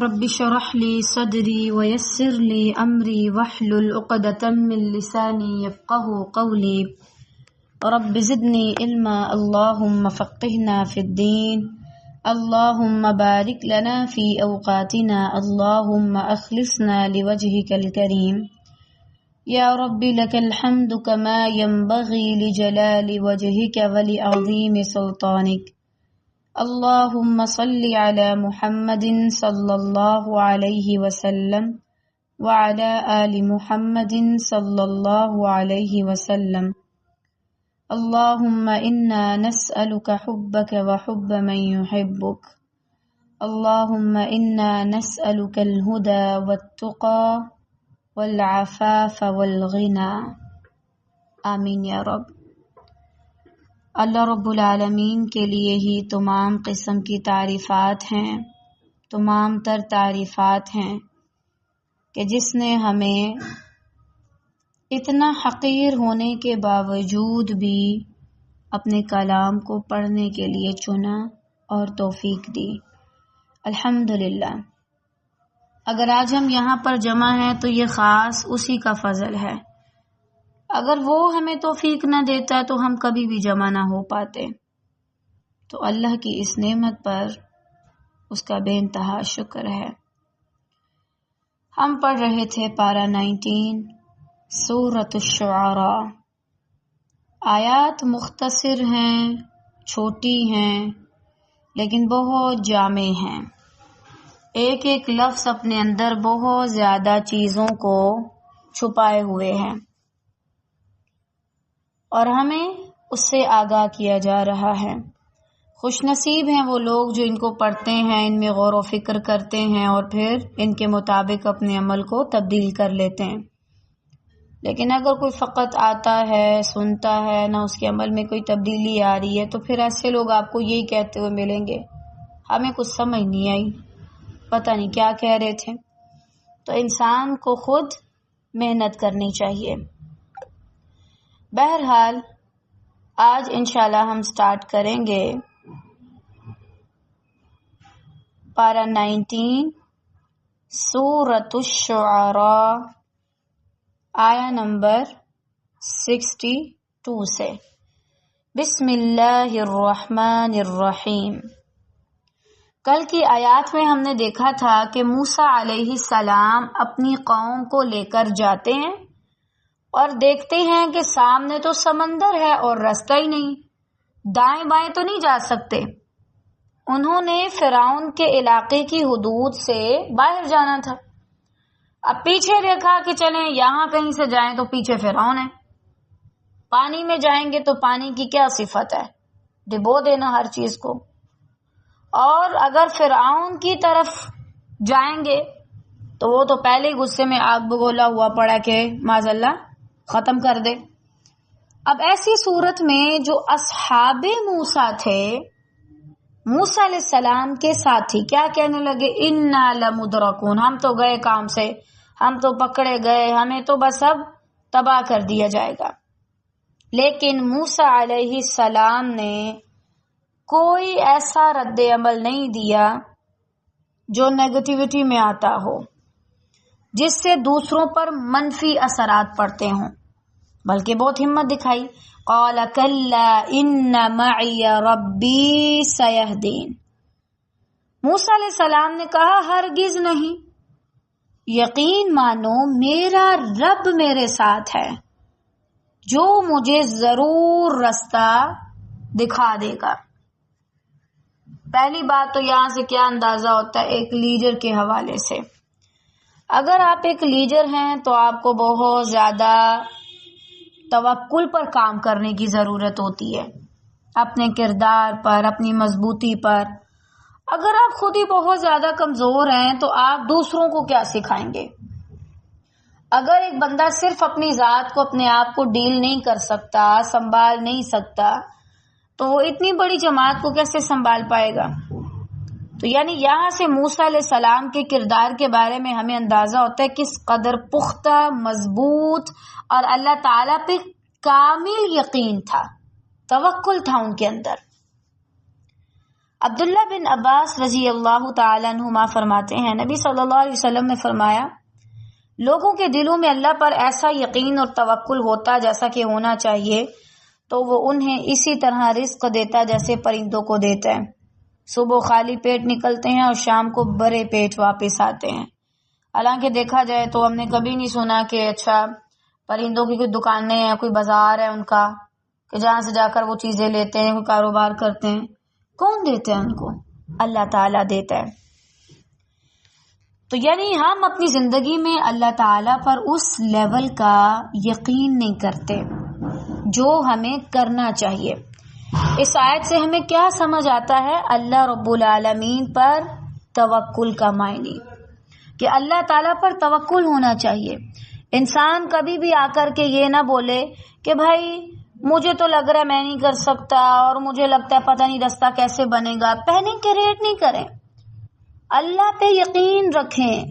رب اشرح لي صدري ويسر لي أمري واحلل عقدة من لساني يفقهوا قولي رب زدني علما اللهم فقهنا في الدين اللهم بارك لنا في أوقاتنا اللهم أخلصنا لوجهك الكريم يا رب لك الحمد كما ينبغي لجلال وجهك ولعظيم سلطانك اللهم صل على محمد صلى الله عليه وسلم وعلى آل محمد صلى الله عليه وسلم اللهم إنا نسألك حبك وحب من يحبك اللهم إنا نسألك الهدى والتقى والعفاف والغنى آمین یا رب۔ اللہ رب العالمین کے لیے ہی تمام قسم کی تعریفات ہیں، تمام تر تعریفات ہیں کہ جس نے ہمیں اتنا حقیر ہونے کے باوجود بھی اپنے کلام کو پڑھنے کے لیے چنا اور توفیق دی، الحمدللہ۔ اگر آج ہم یہاں پر جمع ہیں تو یہ خاص اسی کا فضل ہے، اگر وہ ہمیں توفیق نہ دیتا تو ہم کبھی بھی جمع نہ ہو پاتے۔ تو اللہ کی اس نعمت پر اس کا بے انتہا شکر ہے۔ ہم پڑھ رہے تھے پارہ 19 سورۃ الشعراء۔ آیات مختصر ہیں، چھوٹی ہیں، لیکن بہت جامع ہیں۔ ایک ایک لفظ اپنے اندر بہت زیادہ چیزوں کو چھپائے ہوئے ہیں اور ہمیں اس سے آگاہ کیا جا رہا ہے۔ خوش نصیب ہیں وہ لوگ جو ان کو پڑھتے ہیں، ان میں غور و فکر کرتے ہیں اور پھر ان کے مطابق اپنے عمل کو تبدیل کر لیتے ہیں۔ لیکن اگر کوئی فقط آتا ہے، سنتا ہے، نہ اس کے عمل میں کوئی تبدیلی آ رہی ہے، تو پھر ایسے لوگ آپ کو یہی کہتے ہوئے ملیں گے، ہمیں کچھ سمجھ نہیں آئی، پتہ نہیں کیا کہہ رہے تھے۔ تو انسان کو خود محنت کرنی چاہیے۔ بہرحال آج انشاءاللہ ہم سٹارٹ کریں گے پارہ 19 سورۃ الشعراء آیا نمبر 62 سے۔ بسم اللہ الرحمن الرحیم۔ کل کی آیات میں ہم نے دیکھا تھا کہ موسیٰ علیہ السلام اپنی قوم کو لے کر جاتے ہیں اور دیکھتے ہیں کہ سامنے تو سمندر ہے اور رستہ ہی نہیں، دائیں بائیں تو نہیں جا سکتے۔ انہوں نے فرعون کے علاقے کی حدود سے باہر جانا تھا۔ اب پیچھے دیکھا کہ چلیں یہاں کہیں سے جائیں تو پیچھے فرعون ہے، پانی میں جائیں گے تو پانی کی کیا صفت ہے، ڈبو دینا ہر چیز کو، اور اگر فرعون کی طرف جائیں گے تو وہ تو پہلے ہی غصے میں آگ بگولا ہوا پڑا کہ معاذ اللہ ختم کر دے۔ اب ایسی صورت میں جو اصحاب موسیٰ تھے، موسیٰ علیہ السلام کے ساتھی کیا کہنے لگے؟ انا لمدرکون، ہم تو گئے کام سے، ہم تو پکڑے گئے، ہمیں تو بس اب تباہ کر دیا جائے گا۔ لیکن موسیٰ علیہ السلام نے کوئی ایسا رد عمل نہیں دیا جو نیگیٹیوٹی میں آتا ہو، جس سے دوسروں پر منفی اثرات پڑتے ہوں، بلکہ بہت ہمت دکھائی۔ قال کلا ان معی ربی سیہدین۔ موسیٰ علیہ السلام نے کہا ہرگز نہیں، یقین مانو میرا رب میرے ساتھ ہے جو مجھے ضرور رستہ دکھا دے گا۔ پہلی بات تو یہاں سے کیا اندازہ ہوتا ہے ایک لیڈر کے حوالے سے؟ اگر آپ ایک لیڈر ہیں تو آپ کو بہت زیادہ توکل پر کام کرنے کی ضرورت ہوتی ہے، اپنے کردار پر، اپنی مضبوطی پر۔ اگر آپ خود ہی بہت زیادہ کمزور ہیں تو آپ دوسروں کو کیا سکھائیں گے؟ اگر ایک بندہ صرف اپنی ذات کو، اپنے آپ کو ڈیل نہیں کر سکتا، سنبھال نہیں سکتا، تو وہ اتنی بڑی جماعت کو کیسے سنبھال پائے گا؟ تو یعنی یہاں سے موسیٰ علیہ السلام کے کردار کے بارے میں ہمیں اندازہ ہوتا ہے کس قدر پختہ، مضبوط اور اللہ تعالیٰ پہ کامل یقین تھا، توکل تھا ان کے اندر۔ عبداللہ بن عباس رضی اللہ تعالیٰ عنہما فرماتے ہیں نبی صلی اللہ علیہ وسلم نے فرمایا لوگوں کے دلوں میں اللہ پر ایسا یقین اور توکل ہوتا جیسا کہ ہونا چاہیے تو وہ انہیں اسی طرح رزق دیتا جیسے پرندوں کو دیتا ہے. صبح خالی پیٹ نکلتے ہیں اور شام کو بھرے پیٹ واپس آتے ہیں. حالانکہ دیکھا جائے تو ہم نے کبھی نہیں سنا کہ اچھا پرندوں کی کوئی دکانیں ہیں, کوئی بازار ہے ان کا کہ جہاں سے جا کر وہ چیزیں لیتے ہیں, کوئی کاروبار کرتے ہیں. کون دیتے ہیں ان کو؟ اللہ تعالیٰ دیتا ہے. تو یعنی ہم اپنی زندگی میں اللہ تعالیٰ پر اس لیول کا یقین نہیں کرتے جو ہمیں کرنا چاہیے. اس آیت سے ہمیں کیا سمجھ آتا ہے؟ اللہ رب العالمین پر توکل کا معنی کہ اللہ تعالیٰ پر توکل ہونا چاہیے. انسان کبھی بھی آ کر کے یہ نہ بولے کہ بھائی مجھے تو لگ رہا ہے میں نہیں کر سکتا اور مجھے لگتا ہے پتہ نہیں رستہ کیسے بنے گا. پینک کریٹ نہیں کریں, اللہ پہ یقین رکھیں.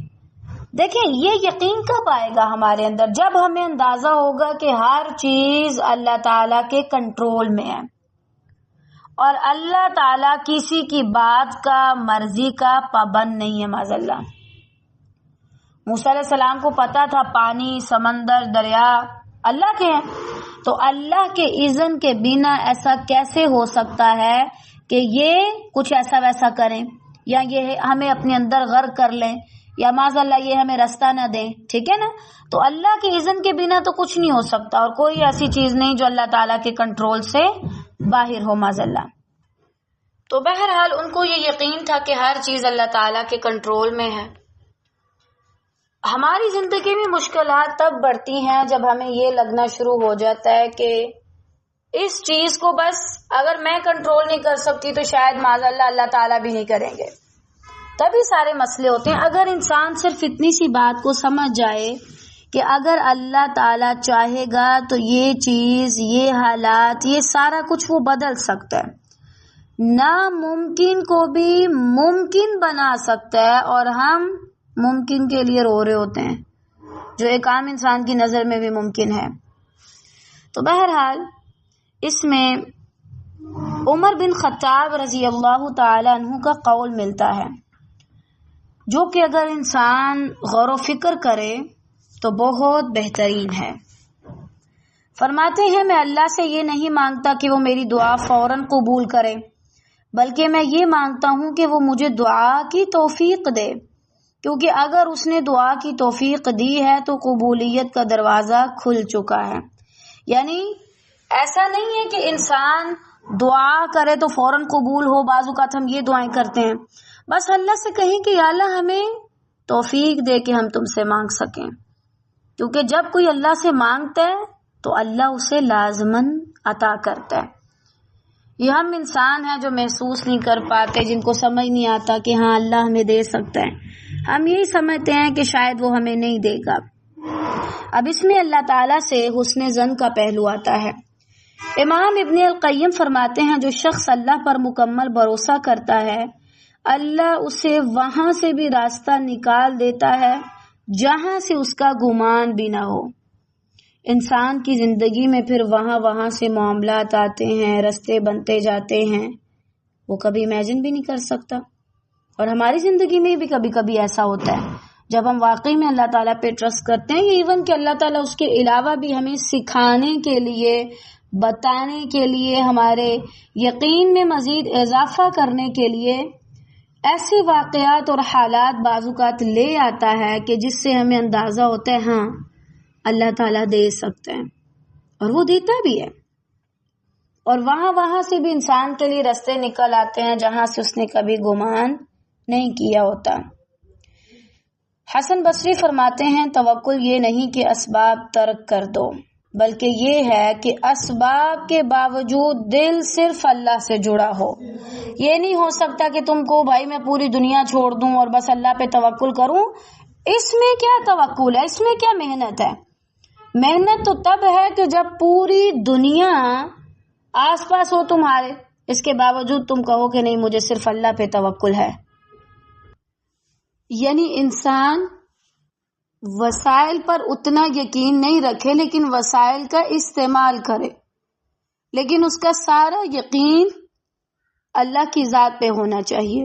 دیکھیں یہ یقین کب آئے گا ہمارے اندر؟ جب ہمیں اندازہ ہوگا کہ ہر چیز اللہ تعالیٰ کے کنٹرول میں ہے اور اللہ تعالیٰ کسی کی بات کا مرضی کا پابند نہیں ہے. معاذ اللہ. موسیٰ علیہ السلام کو پتا تھا پانی, سمندر, دریا اللہ کے ہیں, تو اللہ کے اذن کے بنا ایسا کیسے ہو سکتا ہے کہ یہ کچھ ایسا ویسا کریں یا یہ ہمیں اپنے اندر غرق کر لیں یا معاذ اللہ یہ ہمیں رستہ نہ دیں. ٹھیک ہے نا؟ تو اللہ کے اذن کے بنا تو کچھ نہیں ہو سکتا اور کوئی ایسی چیز نہیں جو اللہ تعالیٰ کے کنٹرول سے باہر ہو. معاذ اللہ. تو بہرحال ان کو یہ یقین تھا کہ ہر چیز اللہ تعالیٰ کے کنٹرول میں ہے. ہماری زندگی میں مشکلات تب بڑھتی ہیں جب ہمیں یہ لگنا شروع ہو جاتا ہے کہ اس چیز کو بس اگر میں کنٹرول نہیں کر سکتی تو شاید معاذ اللہ تعالیٰ بھی نہیں کریں گے. تبھی سارے مسئلے ہوتے ہیں. اگر انسان صرف اتنی سی بات کو سمجھ جائے کہ اگر اللہ تعالیٰ چاہے گا تو یہ چیز, یہ حالات, یہ سارا کچھ وہ بدل سکتا ہے, ناممکن کو بھی ممکن بنا سکتا ہے, اور ہم ممکن کے لیے رو رہے ہوتے ہیں جو ایک عام انسان کی نظر میں بھی ممکن ہے. تو بہرحال اس میں عمر بن خطاب رضی اللہ تعالی عنہ کا قول ملتا ہے جو کہ اگر انسان غور و فکر کرے تو بہت بہترین ہے. فرماتے ہیں میں اللہ سے یہ نہیں مانگتا کہ وہ میری دعا فوراً قبول کرے, بلکہ میں یہ مانگتا ہوں کہ وہ مجھے دعا کی توفیق دے, کیونکہ اگر اس نے دعا کی توفیق دی ہے تو قبولیت کا دروازہ کھل چکا ہے. یعنی ایسا نہیں ہے کہ انسان دعا کرے تو فوراً قبول ہو. بعض اوقات ہم یہ دعائیں کرتے ہیں, بس اللہ سے کہیں کہ یا اللہ ہمیں توفیق دے کہ ہم تم سے مانگ سکیں, کیونکہ جب کوئی اللہ سے مانگتا ہے تو اللہ اسے لازماً عطا کرتا ہے. یہ ہم انسان ہیں جو محسوس نہیں کر پاتے, جن کو سمجھ نہیں آتا کہ ہاں اللہ ہمیں دے سکتا ہے. ہم یہی سمجھتے ہیں کہ شاید وہ ہمیں نہیں دے گا. اب اس میں اللہ تعالیٰ سے حسن ظن کا پہلو آتا ہے. امام ابن القیم فرماتے ہیں جو شخص اللہ پر مکمل بھروسہ کرتا ہے اللہ اسے وہاں سے بھی راستہ نکال دیتا ہے جہاں سے اس کا گمان بھی نہ ہو. انسان کی زندگی میں پھر وہاں سے معاملات آتے ہیں, رستے بنتے جاتے ہیں, وہ کبھی امیجن بھی نہیں کر سکتا. اور ہماری زندگی میں بھی کبھی کبھی ایسا ہوتا ہے جب ہم واقعی میں اللہ تعالیٰ پہ ٹرسٹ کرتے ہیں, ایون کہ اللہ تعالیٰ اس کے علاوہ بھی ہمیں سکھانے کے لیے, بتانے کے لیے, ہمارے یقین میں مزید اضافہ کرنے کے لیے ایسے واقعات اور حالات بعض اوقات لے آتا ہے کہ جس سے ہمیں اندازہ ہوتا ہے ہاں اللہ تعالیٰ دے سکتے ہیں, اور وہ دیتا بھی ہے. اور وہاں سے بھی انسان کے لیے رستے نکل آتے ہیں جہاں سے اس نے کبھی گمان نہیں کیا ہوتا. حسن بصری فرماتے ہیں توکل یہ نہیں کہ اسباب ترک کر دو, بلکہ یہ ہے کہ اسباب کے باوجود دل صرف اللہ سے جڑا ہو. یہ نہیں ہو سکتا کہ تم کو بھائی میں پوری دنیا چھوڑ دوں اور بس اللہ پہ توکل کروں. اس میں کیا توکل ہے, اس میں کیا محنت ہے؟ محنت تو تب ہے کہ جب پوری دنیا آس پاس ہو تمہارے, اس کے باوجود تم کہو کہ نہیں مجھے صرف اللہ پہ توکل ہے. یعنی انسان وسائل پر اتنا یقین نہیں رکھے لیکن وسائل کا استعمال کرے, لیکن اس کا سارا یقین اللہ کی ذات پہ ہونا چاہیے۔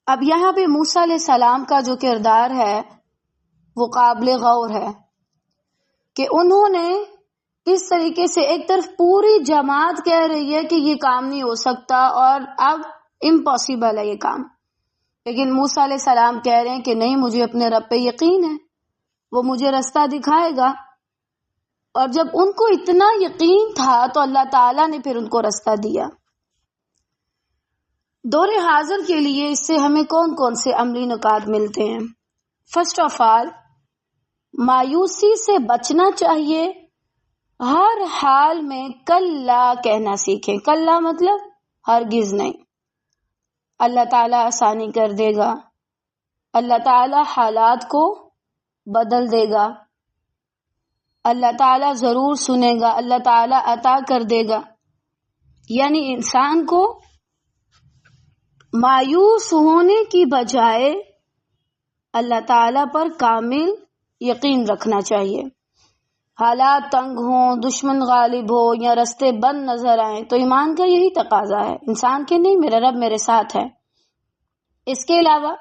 اب یہاں پہ موسیٰ علیہ السلام کا جو کردار ہے وہ قابل غور ہے کہ انہوں نے اس طریقے سے ایک طرف پوری جماعت کہہ رہی ہے کہ یہ کام نہیں ہو سکتا اور اب امپاسبل ہے یہ کام، لیکن موسیٰ علیہ السلام کہہ رہے ہیں کہ نہیں، مجھے اپنے رب پہ یقین ہے، وہ مجھے رستہ دکھائے گا۔ اور جب ان کو اتنا یقین تھا تو اللہ تعالیٰ نے پھر ان کو رستہ دیا۔ دور حاضر کے لیے اس سے ہمیں کون کون سے عملی نکات ملتے ہیں؟ فرسٹ آف آل، مایوسی سے بچنا چاہیے، ہر حال میں کلا کہنا سیکھیں۔ کلا مطلب ہرگز نہیں، اللہ تعالیٰ آسانی کر دے گا، اللہ تعالیٰ حالات کو بدل دے گا، اللہ تعالیٰ ضرور سنے گا، اللہ تعالیٰ عطا کر دے گا۔ یعنی انسان کو مایوس ہونے کی بجائے اللہ تعالیٰ پر کامل یقین رکھنا چاہیے۔ حالات تنگ ہوں، دشمن غالب ہو یا رستے بند نظر آئیں تو ایمان کا یہی تقاضا ہے انسان کے، نہیں میرا رب میرے ساتھ ہے۔ اس کے علاوہ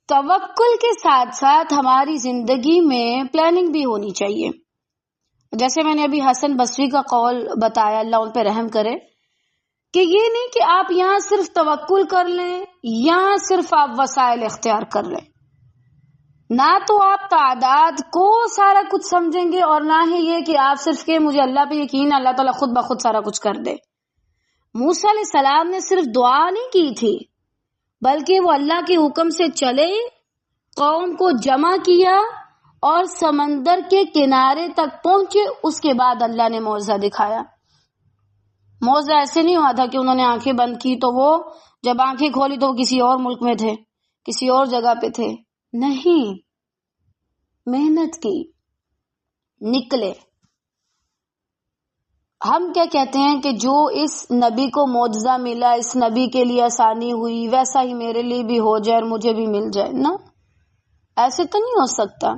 توکل کے ساتھ ساتھ ہماری زندگی میں پلاننگ بھی ہونی چاہیے۔ جیسے میں نے ابھی حسن بصری کا قول بتایا، اللہ ان پہ رحم کرے، کہ یہ نہیں کہ آپ یہاں صرف توکل کر لیں، یہاں صرف آپ وسائل اختیار کر لیں، نہ تو آپ تعداد کو سارا کچھ سمجھیں گے اور نہ ہی یہ کہ آپ صرف کہ مجھے اللہ پہ یقین، اللہ تعالیٰ خود بخود سارا کچھ کر دے۔ موسیٰ علیہ السلام نے صرف دعا نہیں کی تھی، بلکہ وہ اللہ کے حکم سے چلے، قوم کو جمع کیا اور سمندر کے کنارے تک پہنچے۔ اس کے بعد اللہ نے معجزہ دکھایا۔ معجزہ ایسے نہیں ہوا تھا کہ انہوں نے آنکھیں بند کی تو وہ جب آنکھیں کھولی تو وہ کسی اور ملک میں تھے، کسی اور جگہ پہ تھے، نہیں، محنت کی، نکلے۔ ہم کیا کہتے ہیں کہ جو اس نبی کو معجزہ ملا، اس نبی کے لیے آسانی ہوئی، ویسا ہی میرے لیے بھی ہو جائے اور مجھے بھی مل جائے، نا، ایسے تو نہیں ہو سکتا۔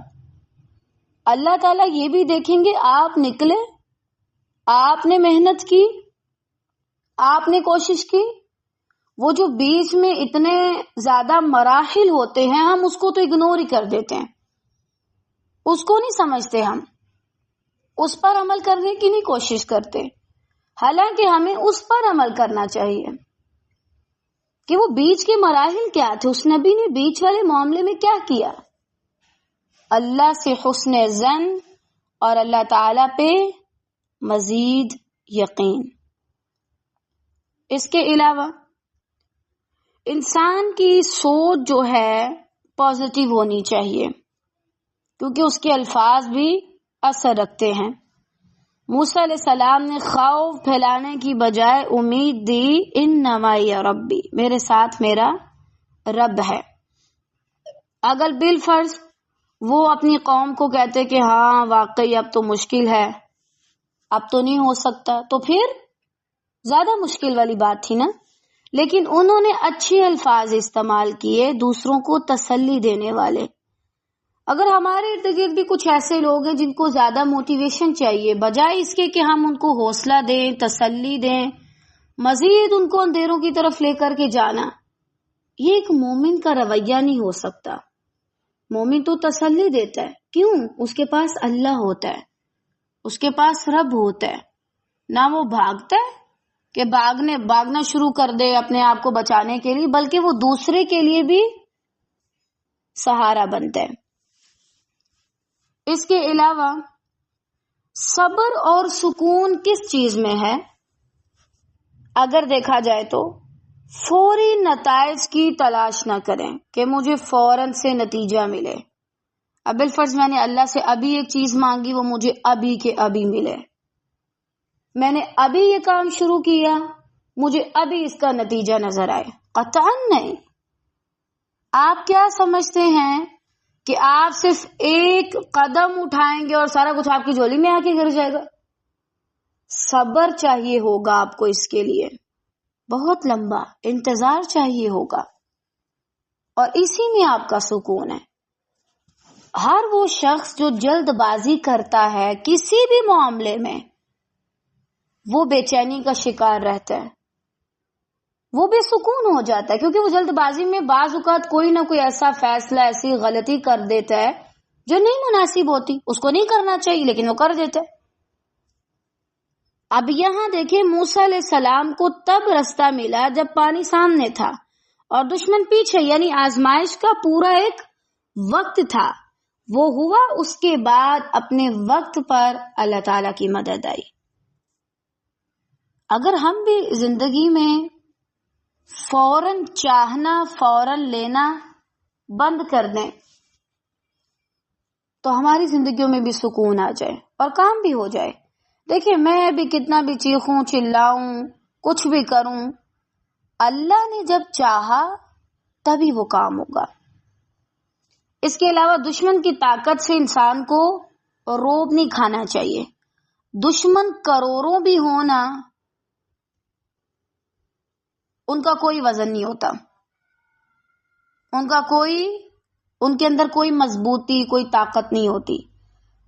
اللہ تعالیٰ یہ بھی دیکھیں گے آپ نکلے، آپ نے محنت کی، آپ نے کوشش کی۔ وہ جو بیچ میں اتنے زیادہ مراحل ہوتے ہیں ہم اس کو تو اگنور ہی کر دیتے ہیں، اس کو نہیں سمجھتے، ہم اس پر عمل کرنے کی نہیں کوشش کرتے، حالانکہ ہمیں اس پر عمل کرنا چاہیے کہ وہ بیچ کے مراحل کیا تھے، اس نبی نے بیچ والے معاملے میں کیا کیا، اللہ سے حسن ظن اور اللہ تعالی پہ مزید یقین۔ اس کے علاوہ انسان کی سوچ جو ہے پازیٹیو ہونی چاہیے، کیونکہ اس کے الفاظ بھی اثر رکھتے ہیں۔ موسیٰ علیہ السلام نے خوف پھیلانے کی بجائے امید دی، انما یا ربی، میرے ساتھ میرا رب ہے۔ اگر بالفرض وہ اپنی قوم کو کہتے کہ ہاں واقعی اب تو مشکل ہے، اب تو نہیں ہو سکتا، تو پھر زیادہ مشکل والی بات تھی نا، لیکن انہوں نے اچھے الفاظ استعمال کیے، دوسروں کو تسلی دینے والے۔ اگر ہمارے ارد گرد بھی کچھ ایسے لوگ ہیں جن کو زیادہ موٹیویشن چاہیے، بجائے اس کے کہ ہم ان کو حوصلہ دیں، تسلی دیں، مزید ان کو اندھیروں کی طرف لے کر کے جانا، یہ ایک مومن کا رویہ نہیں ہو سکتا۔ مومن تو تسلی دیتا ہے، کیوں؟ اس کے پاس اللہ ہوتا ہے، اس کے پاس رب ہوتا ہے، نہ وہ بھاگتا ہے کہ بھاگنا شروع کر دے اپنے آپ کو بچانے کے لیے، بلکہ وہ دوسرے کے لیے بھی سہارا بنتا ہے۔ اس کے علاوہ صبر اور سکون کس چیز میں ہے؟ اگر دیکھا جائے تو فوری نتائج کی تلاش نہ کریں کہ مجھے فوراً سے نتیجہ ملے۔ اب بالفرض میں نے اللہ سے ابھی ایک چیز مانگی، وہ مجھے ابھی کے ابھی ملے، میں نے ابھی یہ کام شروع کیا، مجھے ابھی اس کا نتیجہ نظر آئے، قطعاً نہیں۔ آپ کیا سمجھتے ہیں کہ آپ صرف ایک قدم اٹھائیں گے اور سارا کچھ آپ کی جھولی میں آ کے گر جائے گا؟ صبر چاہیے ہوگا آپ کو، اس کے لیے بہت لمبا انتظار چاہیے ہوگا، اور اسی میں آپ کا سکون ہے۔ ہر وہ شخص جو جلد بازی کرتا ہے کسی بھی معاملے میں، وہ بے چینی کا شکار رہتا ہے، وہ بے سکون ہو جاتا ہے، کیونکہ وہ جلد بازی میں بعض اوقات کوئی نہ کوئی ایسا فیصلہ، ایسی غلطی کر دیتا ہے جو نہیں مناسب ہوتی، اس کو نہیں کرنا چاہیے لیکن وہ کر دیتا ہے۔ اب یہاں دیکھیں موسیٰ علیہ السلام کو تب رستہ ملا جب پانی سامنے تھا اور دشمن پیچھے، یعنی آزمائش کا پورا ایک وقت تھا، وہ ہوا، اس کے بعد اپنے وقت پر اللہ تعالی کی مدد آئی۔ اگر ہم بھی زندگی میں فوراً چاہنا، فوراً لینا بند کر دیں تو ہماری زندگیوں میں بھی سکون آ جائے اور کام بھی ہو جائے۔ دیکھیں میں بھی کتنا بھی چیخوں، چلاؤں، کچھ بھی کروں، اللہ نے جب چاہا تبھی وہ کام ہوگا۔ اس کے علاوہ دشمن کی طاقت سے انسان کو روب نہیں کھانا چاہیے۔ دشمن کروڑوں بھی ہونا، ان کا کوئی وزن نہیں ہوتا، ان کے اندر کوئی مضبوطی، کوئی طاقت نہیں ہوتی۔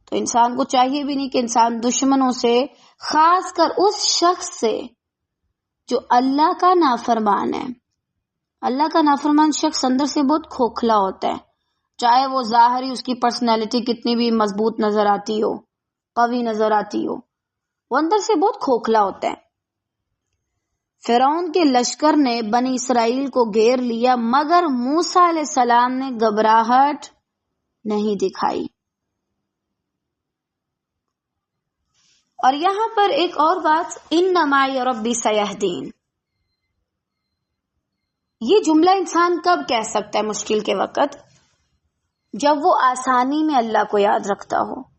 تو انسان کو چاہیے بھی نہیں کہ انسان دشمنوں سے، خاص کر اس شخص سے جو اللہ کا نافرمان ہے۔ اللہ کا نافرمان شخص اندر سے بہت کھوکھلا ہوتا ہے، چاہے وہ ظاہری اس کی پرسنالٹی کتنی بھی مضبوط نظر آتی ہو، قوی نظر آتی ہو، وہ اندر سے بہت کھوکھلا ہوتا ہے۔ فرعون کے لشکر نے بنی اسرائیل کو گھیر لیا، مگر موسیٰ علیہ السلام نے گھبراہٹ نہیں دکھائی۔ اور یہاں پر ایک اور بات، اِنَّ مَعِیَ رَبِّی سَیَہْدِینِ، یہ جملہ انسان کب کہہ سکتا ہے؟ مشکل کے وقت، جب وہ آسانی میں اللہ کو یاد رکھتا ہو۔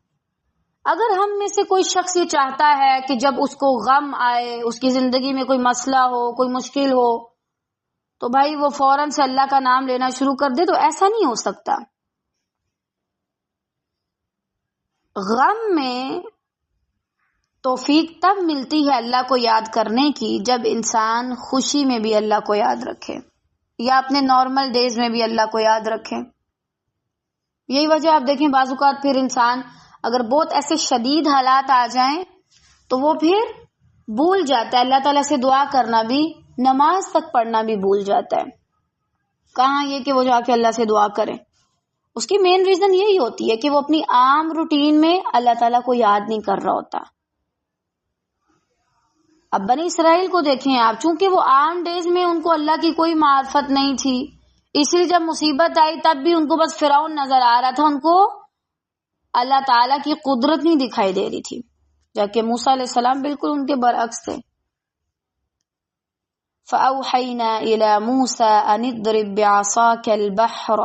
اگر ہم میں سے کوئی شخص یہ چاہتا ہے کہ جب اس کو غم آئے، اس کی زندگی میں کوئی مسئلہ ہو، کوئی مشکل ہو، تو بھائی وہ فوراً سے اللہ کا نام لینا شروع کر دے، تو ایسا نہیں ہو سکتا۔ غم میں توفیق تب ملتی ہے اللہ کو یاد کرنے کی جب انسان خوشی میں بھی اللہ کو یاد رکھے، یا اپنے نارمل ڈیز میں بھی اللہ کو یاد رکھے۔ یہی وجہ آپ دیکھیں بعض اوقات پھر انسان اگر بہت ایسے شدید حالات آ جائیں تو وہ پھر بھول جاتا ہے اللہ تعالیٰ سے دعا کرنا بھی، نماز تک پڑھنا بھی بھول جاتا ہے۔ کہاں یہ کہ وہ جا کے اللہ سے دعا کرے۔ اس کی مین ریزن یہی ہوتی ہے کہ وہ اپنی عام روٹین میں اللہ تعالیٰ کو یاد نہیں کر رہا ہوتا۔ اب بنی اسرائیل کو دیکھیں آپ، چونکہ وہ عام ڈیز میں ان کو اللہ کی کوئی معرفت نہیں تھی، اس لیے جب مصیبت آئی تب بھی ان کو بس فرعون نظر آ رہا تھا، ان کو اللہ تعالیٰ کی قدرت نہیں دکھائی دے رہی تھی، جبکہ موسیٰ علیہ السلام بالکل ان کے برعکس تھے۔ فَأَوْحَيْنَا إِلَى مُوسَىٰ أَنِ اضْرِب بِّعَصَاكَ الْبَحْرَ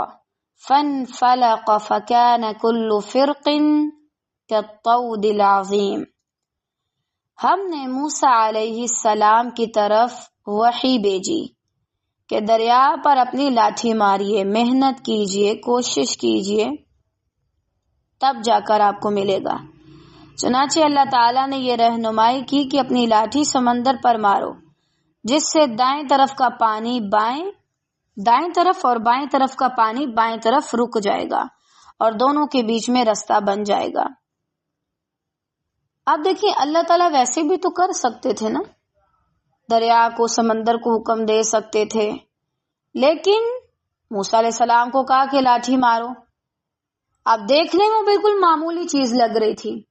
فَانْفَلَقَ فَكَانَ كُلُّ فِرْقٍ كَالطَّوْدِ الْعَظِيمِ، ہم نے موسیٰ علیہ السلام کی طرف وحی بھیجی کہ دریا پر اپنی لاٹھی ماریے، محنت کیجئے، کوشش کیجئے، تب جا کر آپ کو ملے گا۔ چنانچہ اللہ تعالیٰ نے یہ رہنمائی کی کہ اپنی لاٹھی سمندر پر مارو، جس سے دائیں طرف کا پانی دائیں طرف اور بائیں طرف کا پانی بائیں طرف رک جائے گا اور دونوں کے بیچ میں رستہ بن جائے گا۔ آپ دیکھیں اللہ تعالیٰ ویسے بھی تو کر سکتے تھے نا، دریا کو، سمندر کو حکم دے سکتے تھے، لیکن موسیٰ علیہ السلام کو کہا کہ لاٹھی مارو۔ آپ دیکھنے میں بالکل معمولی چیز لگ رہی تھی،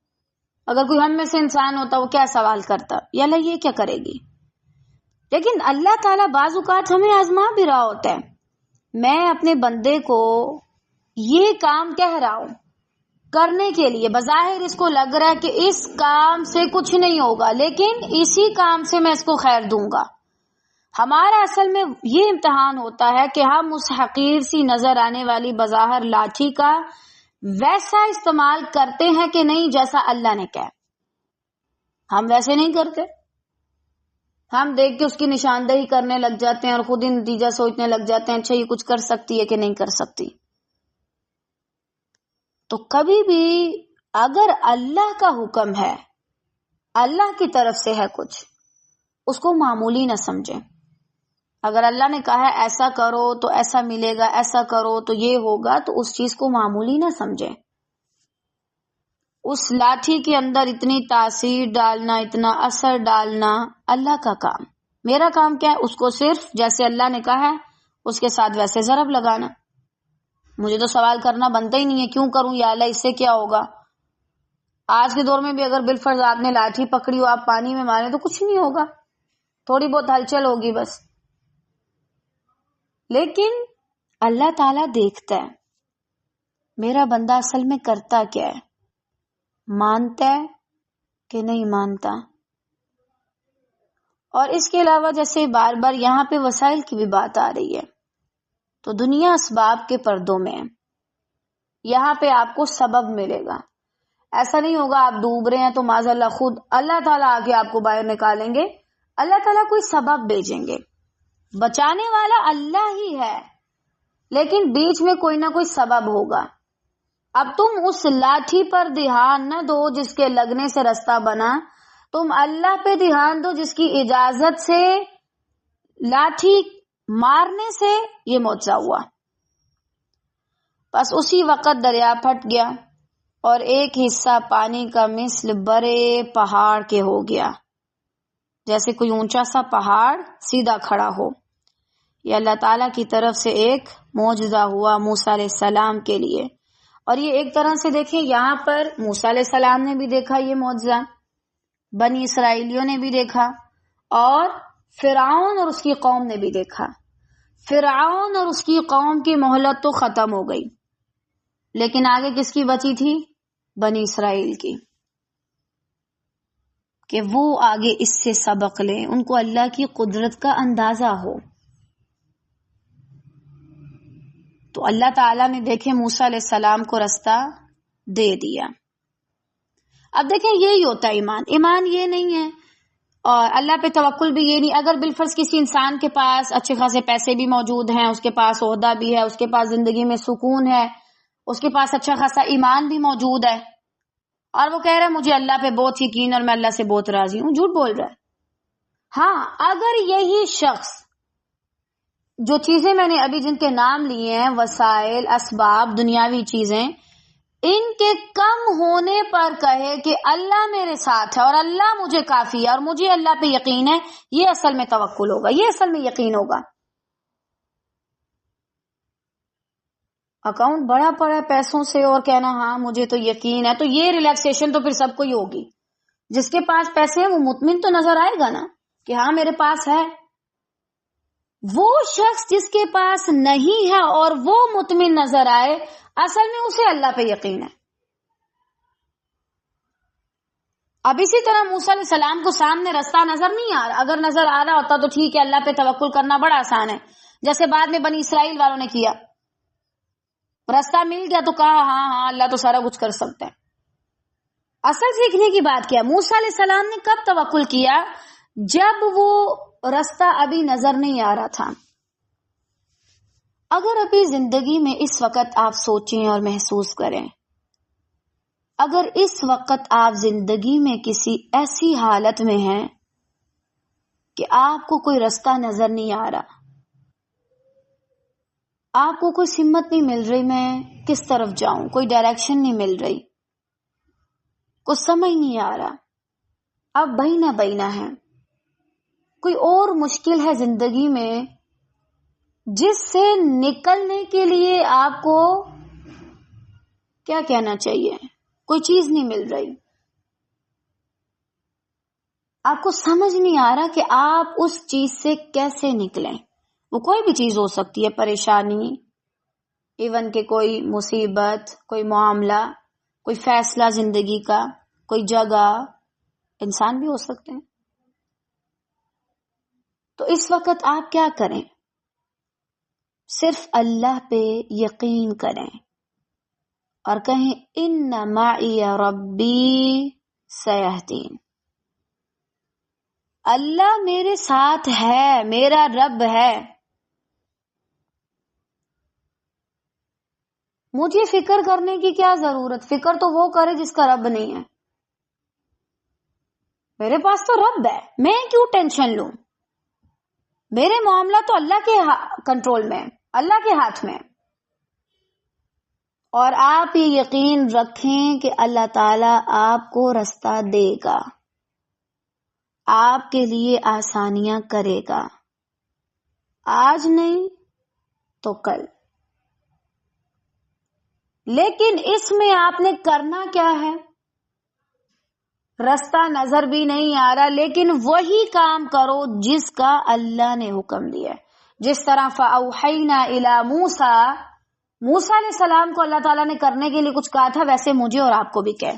اگر کوئی ہم میں سے انسان ہوتا وہ کیا سوال کرتا، یا اللہ یہ کیا کرے گی؟ لیکن اللہ تعالیٰ بعض اوقات ہمیں آزما بھی رہا ہوتا ہے۔ میں اپنے بندے کو یہ کام کہہ رہا ہوں کرنے کے لیے، بظاہر اس کو لگ رہا ہے کہ اس کام سے کچھ نہیں ہوگا، لیکن اسی کام سے میں اس کو خیر دوں گا۔ ہمارا اصل میں یہ امتحان ہوتا ہے کہ ہم اس حقیر سی نظر آنے والی بظاہر لاٹھی کا ویسا استعمال کرتے ہیں کہ نہیں جیسا اللہ نے کہا۔ ہم ویسے نہیں کرتے، ہم دیکھ کے اس کی نشاندہی کرنے لگ جاتے ہیں اور خود ہی نتیجہ سوچنے لگ جاتے ہیں، اچھا یہ کچھ کر سکتی ہے کہ نہیں کر سکتی۔ تو کبھی بھی اگر اللہ کا حکم ہے، اللہ کی طرف سے ہے کچھ، اس کو معمولی نہ سمجھیں۔ اگر اللہ نے کہا ہے ایسا کرو تو ایسا ملے گا، ایسا کرو تو یہ ہوگا، تو اس چیز کو معمولی نہ سمجھیں، اس لاٹھی کے اندر اتنی تاثیر ڈالنا، اتنا اثر ڈالنا اللہ کا کام. میرا کام کیا ہے؟ اس کو صرف جیسے اللہ نے کہا ہے اس کے ساتھ ویسے ضرب لگانا. مجھے تو سوال کرنا بنتا ہی نہیں ہے کیوں کروں یا اللہ اس سے کیا ہوگا. آج کے دور میں بھی اگر بالفرض آپ نے لاٹھی پکڑی ہو، آپ پانی میں مارے تو کچھ نہیں ہوگا، تھوڑی بہت ہلچل ہوگی بس. لیکن اللہ تعالیٰ دیکھتا ہے میرا بندہ اصل میں کرتا کیا ہے، مانتا ہے کہ نہیں مانتا. اور اس کے علاوہ جیسے بار بار یہاں پہ وسائل کی بھی بات آ رہی ہے، تو دنیا اسباب کے پردوں میں ہے. یہاں پہ آپ کو سبب ملے گا. ایسا نہیں ہوگا آپ ڈوب رہے ہیں تو معاذ اللہ خود اللہ تعالیٰ آ کے آپ کو باہر نکالیں گے. اللہ تعالیٰ کوئی سبب بھیجیں گے. بچانے والا اللہ ہی ہے، لیکن بیچ میں کوئی نہ کوئی سبب ہوگا. اب تم اس لاٹھی پر دھیان نہ دو جس کے لگنے سے رستہ بنا، تم اللہ پہ دھیان دو جس کی اجازت سے لاٹھی مارنے سے یہ معجزہ ہوا. بس اسی وقت دریا پھٹ گیا اور ایک حصہ پانی کا مثل بڑے پہاڑ کے ہو گیا، جیسے کوئی اونچا سا پہاڑ سیدھا کھڑا ہو. یہ اللہ تعالیٰ کی طرف سے ایک معجزہ ہوا موسیٰ علیہ السلام کے لیے. اور یہ ایک طرح سے دیکھیں یہاں پر موسیٰ علیہ السلام نے بھی دیکھا یہ معجزہ، بنی اسرائیلیوں نے بھی دیکھا، اور فرعون اور اس کی قوم نے بھی دیکھا. فرعون اور اس کی قوم کی مہلت تو ختم ہو گئی، لیکن آگے کس کی بچی تھی؟ بنی اسرائیل کی، کہ وہ آگے اس سے سبق لیں، ان کو اللہ کی قدرت کا اندازہ ہو. تو اللہ تعالیٰ نے دیکھیں موسیٰ علیہ السلام کو رستہ دے دیا. اب دیکھیں یہی ہوتا ہے ایمان. ایمان یہ نہیں ہے اور اللہ پہ توکل بھی یہ نہیں. اگر بالفرض کسی انسان کے پاس اچھے خاصے پیسے بھی موجود ہیں، اس کے پاس عہدہ بھی ہے، اس کے پاس زندگی میں سکون ہے، اس کے پاس اچھا خاصا ایمان بھی موجود ہے، اور وہ کہہ رہا ہے مجھے اللہ پہ بہت یقین اور میں اللہ سے بہت راضی ہوں، جھوٹ بول رہا ہے. ہاں اگر یہی شخص جو چیزیں میں نے ابھی جن کے نام لیے ہیں، وسائل، اسباب، دنیاوی چیزیں، ان کے کم ہونے پر کہے کہ اللہ میرے ساتھ ہے اور اللہ مجھے کافی ہے اور مجھے اللہ پہ یقین ہے، یہ اصل میں توکل ہوگا، یہ اصل میں یقین ہوگا. اکاؤنٹ بڑا پڑا ہے پیسوں سے اور کہنا ہاں مجھے تو یقین ہے، تو یہ ریلیکسیشن تو پھر سب کو ہی ہوگی. جس کے پاس پیسے ہیں وہ مطمئن تو نظر آئے گا نا کہ ہاں میرے پاس ہے. وہ شخص جس کے پاس نہیں ہے اور وہ مطمئن نظر آئے، اصل میں اسے اللہ پہ یقین ہے. اب اسی طرح موسیٰ علیہ السلام کو سامنے رستہ نظر نہیں آ رہا. اگر نظر آ رہا ہوتا تو ٹھیک ہے، اللہ پہ توکل کرنا بڑا آسان ہے، جیسے بعد میں بنی اسرائیل والوں نے کیا. رستہ مل گیا تو کہا ہاں ہاں اللہ تو سارا کچھ کر سکتا ہے. اصل سیکھنے کی بات کیا؟ موسیٰ علیہ السلام نے کب توکل کیا؟ جب وہ راستہ ابھی نظر نہیں آ رہا تھا. اگر ابھی زندگی میں اس وقت آپ سوچیں اور محسوس کریں، اگر اس وقت آپ زندگی میں کسی ایسی حالت میں ہیں کہ آپ کو کوئی راستہ نظر نہیں آ رہا، آپ کو کوئی سمت نہیں مل رہی میں کس طرف جاؤں، کوئی ڈائریکشن نہیں مل رہی، کچھ سمجھ نہیں آ رہا، اب بہینہ بہینہ ہے، کوئی اور مشکل ہے زندگی میں جس سے نکلنے کے لیے آپ کو کیا کہنا چاہیے، کوئی چیز نہیں مل رہی، آپ کو سمجھ نہیں آ رہا کہ آپ اس چیز سے کیسے نکلیں. وہ کوئی بھی چیز ہو سکتی ہے، پریشانی، ایون کہ کوئی مصیبت، کوئی معاملہ، کوئی فیصلہ زندگی کا، کوئی جگہ، انسان بھی ہو سکتے ہیں. تو اس وقت آپ کیا کریں؟ صرف اللہ پہ یقین کریں اور کہیں ان معی ربی سیہدین، اللہ میرے ساتھ ہے، میرا رب ہے. مجھے فکر کرنے کی کیا ضرورت؟ فکر تو وہ کرے جس کا رب نہیں ہے. میرے پاس تو رب ہے، میں کیوں ٹینشن لوں؟ میرے معاملہ تو اللہ کے کنٹرول میں، اللہ کے ہاتھ میں. اور آپ یہ یقین رکھیں کہ اللہ تعالیٰ آپ کو رستہ دے گا، آپ کے لیے آسانیاں کرے گا، آج نہیں تو کل۔ لیکن اس میں آپ نے کرنا کیا ہے؟ رستہ نظر بھی نہیں آ رہا، لیکن وہی کام کرو جس کا اللہ نے حکم دیا ہے۔ جس طرح فَأَوْحَيْنَا إِلَى موسیٰ علیہ السلام کو اللہ تعالیٰ نے کرنے کے لیے کچھ کہا تھا، ویسے مجھے اور آپ کو بھی کہے۔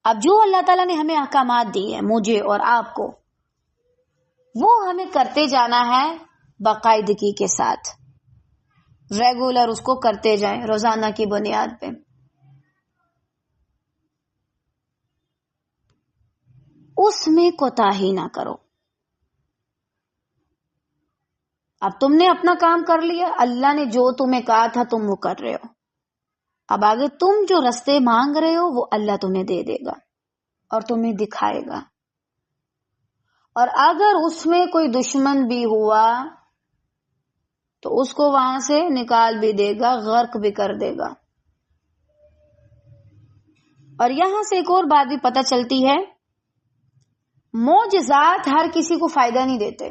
اب جو اللہ تعالیٰ نے ہمیں احکامات دی ہیں، مجھے اور آپ کو، وہ ہمیں کرتے جانا ہے باقاعدگی کے ساتھ، ریگولر اس کو کرتے جائیں روزانہ کی بنیاد پہ۔ اس میں کوتاہی نہ کرو۔ اب تم نے اپنا کام کر لیا، اللہ نے جو تمہیں کہا تھا تم وہ کر رہے ہو، اب آگے تم جو رستے مانگ رہے ہو وہ اللہ تمہیں دے دے گا اور تمہیں دکھائے گا۔ اور اگر اس میں کوئی دشمن بھی ہوا تو اس کو وہاں سے نکال بھی دے گا، غرق بھی کر دے گا۔ اور یہاں سے ایک اور بات بھی پتہ چلتی ہے، معجزات ہر کسی کو فائدہ نہیں دیتے۔